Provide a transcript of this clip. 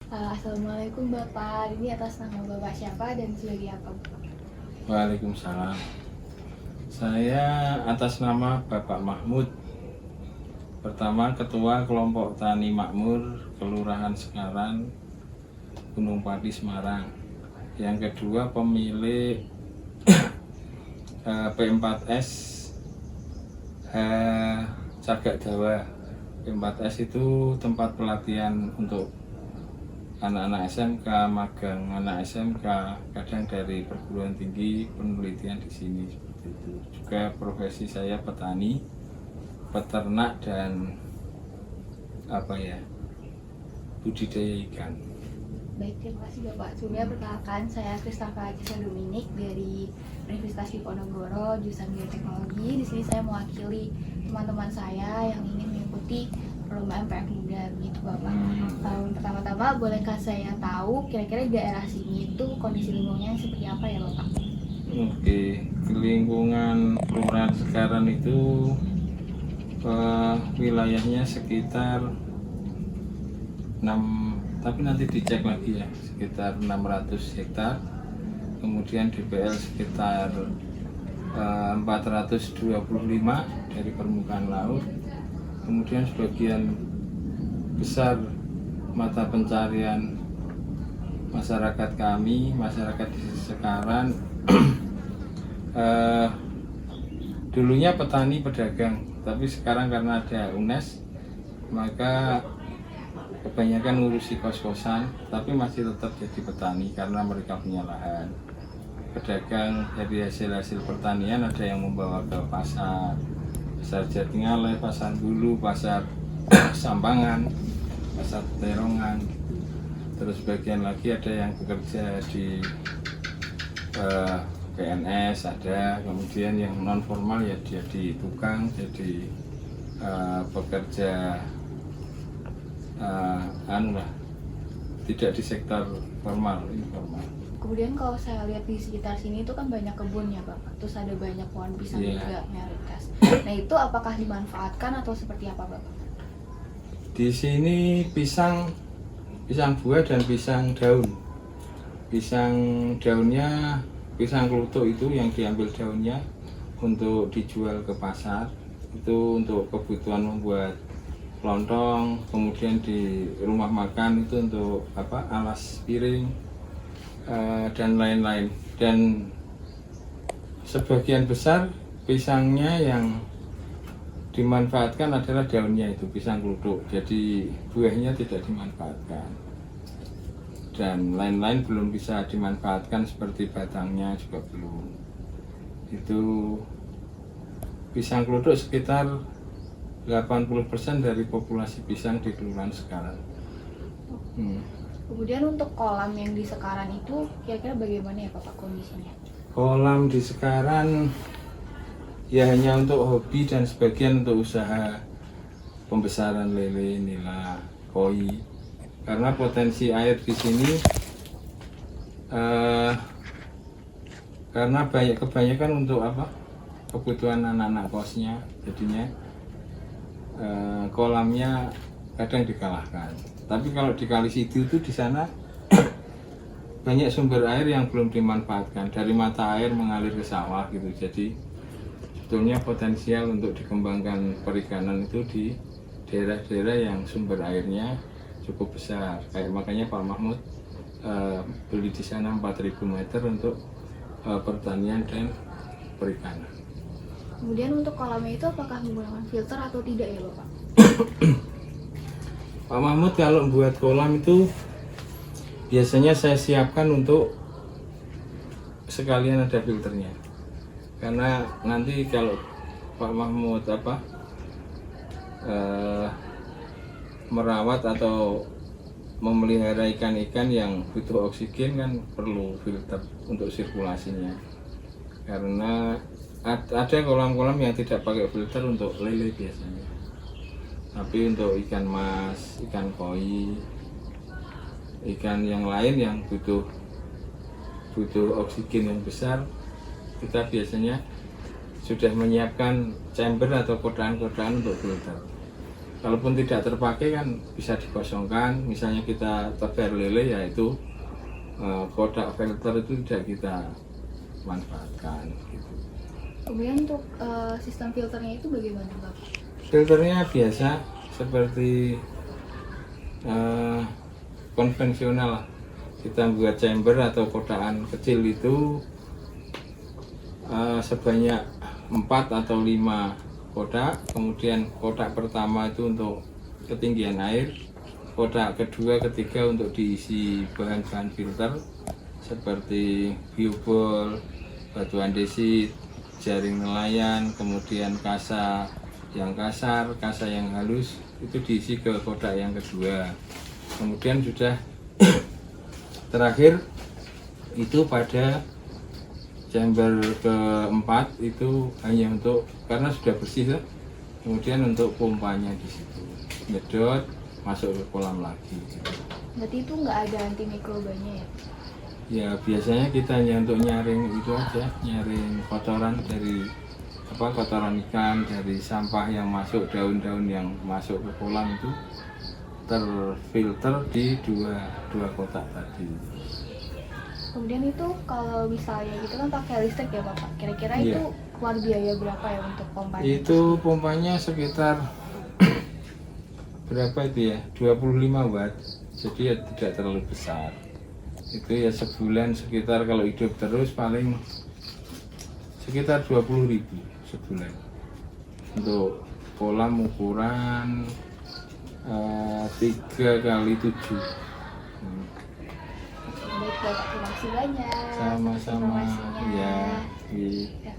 Assalamualaikum Bapak, ini atas nama Bapak siapa dan sebagai apa Bapak? Waalaikumsalam. Saya atas nama Bapak Mahmud. Pertama, Ketua Kelompok Tani Makmur Kelurahan Sekaran, Gunung Pati, Semarang. Yang kedua, pemilik P4S Cagak Dawa. P4S itu tempat pelatihan untuk anak-anak SMK, magang anak SMK, kadang dari perguruan tinggi penelitian di sini seperti itu. Juga profesi saya petani, peternak dan budidaya ikan. Baik, terima kasih Bapak. Sebelumnya perkenalkan, saya Christopher Ajisa Dominik dari Universitas Diponegoro, jurusan Bioteknologi. Di sini saya mewakili teman-teman saya yang ingin mengikuti perlombaan PF Muda, begitu Bapak. Pertama-tama, bolehkah saya tahu kira-kira di daerah sini itu kondisi lingkungannya seperti apa ya Bapak? Oke, lingkungan kelurahan Sekaran itu wilayahnya sekitar 6, tapi nanti dicek lagi ya, sekitar 600 hektar. Kemudian DPL sekitar 425 dari permukaan laut. Kemudian sebagian besar mata pencarian masyarakat kami, masyarakat di Sekaran dulunya petani pedagang, tapi sekarang karena ada UNES maka kebanyakan ngurusi kos-kosan, tapi masih tetap jadi petani karena mereka punya lahan. Pedagang dari hasil-hasil pertanian ada yang membawa ke pasar Jatingaleh, pasar Hulu, pasar Sampangan, pasar Terongan. Terus bagian lagi ada yang bekerja di PNS ada, kemudian yang non formal ya dia di tukang, jadi pekerja tidak di sektor formal, informal. Kemudian kalau saya lihat di sekitar sini itu kan banyak kebun ya Bapak, terus ada banyak pohon pisang juga mayoritas. Nah itu apakah dimanfaatkan atau seperti apa Bapak? Di sini pisang buah dan pisang daun. Pisang daunnya, pisang kluthuk itu yang diambil daunnya untuk dijual ke pasar, itu untuk kebutuhan membuat lontong. Kemudian di rumah makan itu untuk alas piring dan lain-lain. Dan sebagian besar pisangnya yang dimanfaatkan adalah daunnya, itu pisang kluthuk, jadi buahnya tidak dimanfaatkan. Dan lain-lain belum bisa dimanfaatkan seperti batangnya juga belum. Itu pisang kluthuk sekitar 80% dari populasi pisang di Kelurahan Sekaran. Kemudian untuk kolam yang di Sekaran itu kira-kira bagaimana ya Bapak kondisinya? Kolam di Sekaran ya hanya untuk hobi dan sebagian untuk usaha pembesaran lele, nila, koi. Karena potensi air di sini karena kebanyakan untuk kebutuhan anak-anak kosnya, jadinya kolamnya kadang dikalahkan. Tapi kalau di Kali Sidu itu di sana banyak sumber air yang belum dimanfaatkan, dari mata air mengalir ke sawah gitu. Jadi sebetulnya potensial untuk dikembangkan perikanan itu di daerah-daerah yang sumber airnya cukup besar. Kayak makanya Pak Mahmud beli di sana 4.000 meter untuk pertanian dan perikanan. Kemudian untuk kolamnya itu apakah menggunakan filter atau tidak ya Bapak? Pak Mahmud kalau buat kolam itu biasanya saya siapkan untuk sekalian ada filternya. Karena nanti kalau Pak Mahmud merawat atau memelihara ikan-ikan yang butuh oksigen kan perlu filter untuk sirkulasinya. Karena ada kolam-kolam yang tidak pakai filter untuk lele biasanya, tapi untuk ikan mas, ikan koi, ikan yang lain yang butuh oksigen yang besar, kita biasanya sudah menyiapkan chamber atau kotaan-kotaan untuk filter. kalaupun tidak terpakai kan bisa dikosongkan. Misalnya kita tebar lele, ya itu kotak filter itu tidak kita manfaatkan gitu. Kemudian untuk sistem filternya itu bagaimana Bapak? Filternya biasa seperti konvensional lah. Kita buat chamber atau kotakan kecil itu sebanyak 4 atau 5 kotak. Kemudian kotak pertama itu untuk ketinggian air, kotak kedua, ketiga untuk diisi bahan-bahan filter seperti biobol, batu andesit, jaring nelayan, kemudian kasa yang kasar, kasa yang halus, itu diisi ke kotak yang kedua. Kemudian sudah terakhir itu pada chamber keempat itu hanya untuk, karena sudah bersih ya, kemudian untuk pompanya di situ, nyedot masuk ke kolam lagi. Berarti itu nggak ada antimikrobanya ya? Ya biasanya kita hanya untuk nyaring itu aja, nyaring kotoran dari kotoran ikan, dari sampah yang masuk, daun-daun yang masuk ke kolam itu terfilter di dua kotak tadi. Kemudian itu kalau misalnya gitu kan pakai listrik ya Bapak, kira-kira Iya. itu keluar biaya berapa ya untuk pompanya? Itu pompanya sekitar berapa itu ya, 25 watt, jadi ya tidak terlalu besar. Itu ya sebulan sekitar, kalau hidup terus paling sekitar 20.000 sebulan untuk kolam ukuran 3x7. Baik Bapak, terima kasih banyak. Sama-sama informasinya. ya. Iya. Ya.